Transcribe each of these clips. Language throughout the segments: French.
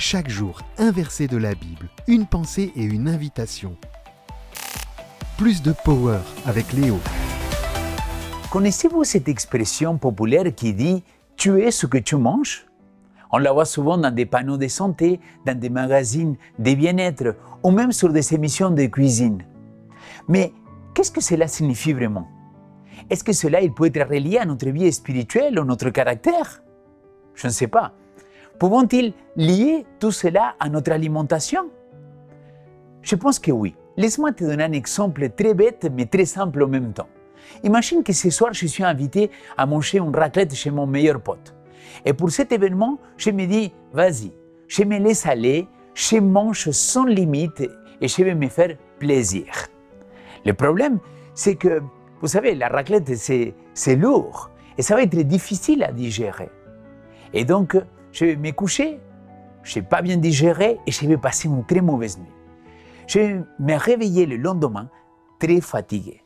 Chaque jour, un verset de la Bible, une pensée et une invitation. Plus de power avec Léo. Connaissez-vous cette expression populaire qui dit « tu es ce que tu manges » ? On la voit souvent dans des panneaux de santé, dans des magazines de bien-être ou même sur des émissions de cuisine. Mais qu'est-ce que cela signifie vraiment? Est-ce que cela il peut être relié à notre vie spirituelle ou notre caractère? Je ne sais pas. Pouvons-ils lier tout cela à notre alimentation? Je pense que oui. Laisse-moi te donner un exemple très bête mais très simple en même temps. Imagine que ce soir, je suis invité à manger une raclette chez mon meilleur pote. Et pour cet événement, je me dis, vas-y, je me laisse aller, je mange sans limite et je vais me faire plaisir. Le problème, c'est que, vous savez, la raclette, c'est lourd et ça va être difficile à digérer. Et donc, je vais me coucher, je n'ai pas bien digéré et je vais passer une très mauvaise nuit. Je vais me réveiller le lendemain très fatigué.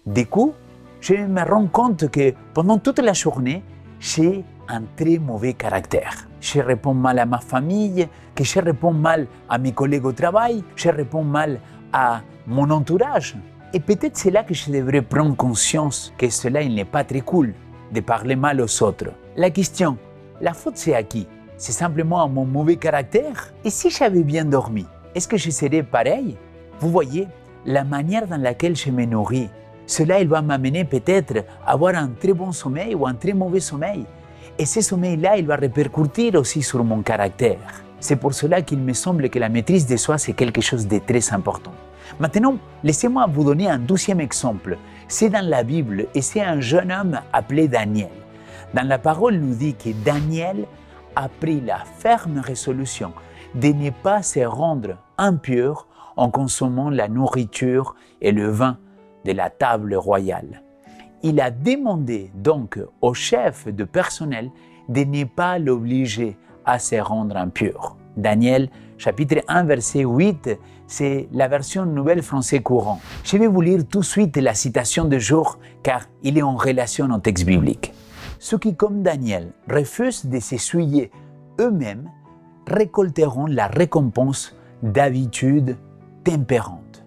Du coup, je me rends compte que pendant toute la journée, j'ai un très mauvais caractère. Je réponds mal à ma famille, que je réponds mal à mes collègues au travail, je réponds mal à mon entourage. Et peut-être c'est là que je devrais prendre conscience que cela il n'est pas très cool de parler mal aux autres. La question, la faute c'est à qui? C'est simplement à mon mauvais caractère? Et si j'avais bien dormi, est-ce que je serais pareil? Vous voyez, la manière dans laquelle je me nourris, cela il va m'amener peut-être à avoir un très bon sommeil ou un très mauvais sommeil. Et ce sommeil-là, il va répercuter aussi sur mon caractère. C'est pour cela qu'il me semble que la maîtrise de soi, c'est quelque chose de très important. Maintenant, laissez-moi vous donner un deuxième exemple. C'est dans la Bible et c'est un jeune homme appelé Daniel. Dans la parole, nous dit que Daniel a pris la ferme résolution de ne pas se rendre impur en consommant la nourriture et le vin de la table royale. Il a demandé donc au chef de personnel de ne pas l'obliger à se rendre impur. Daniel, chapitre 1, verset 8, c'est la version Nouvelle Français courant. Je vais vous lire tout de suite la citation du jour car il est en relation au texte biblique. Ceux qui, comme Daniel, refusent de s'essuyer eux-mêmes récolteront la récompense d'habitudes tempérantes.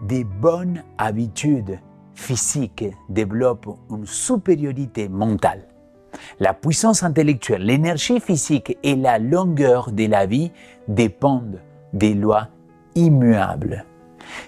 Des bonnes habitudes physique développe une supériorité mentale. La puissance intellectuelle, l'énergie physique et la longueur de la vie dépendent des lois immuables.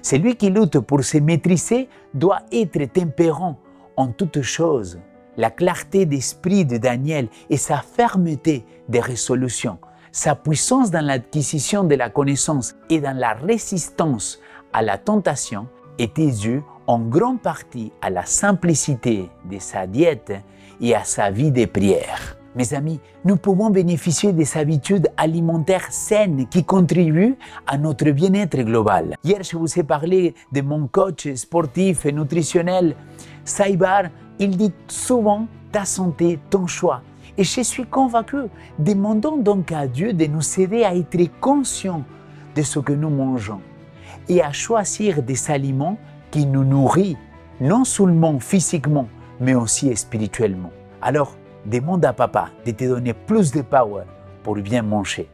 Celui qui lutte pour se maîtriser doit être tempérant en toutes choses. La clarté d'esprit de Daniel et sa fermeté de résolution, sa puissance dans l'acquisition de la connaissance et dans la résistance à la tentation étaient dues en grande partie à la simplicité de sa diète et à sa vie de prière. Mes amis, nous pouvons bénéficier des habitudes alimentaires saines qui contribuent à notre bien-être global. Hier, je vous ai parlé de mon coach sportif et nutritionnel, Saïbar. Il dit souvent « ta santé, ton choix ». Et je suis convaincu, demandons donc à Dieu de nous aider à être conscients de ce que nous mangeons et à choisir des aliments qui nous nourrit, non seulement physiquement, mais aussi spirituellement. Alors, demande à papa de te donner plus de power pour bien manger.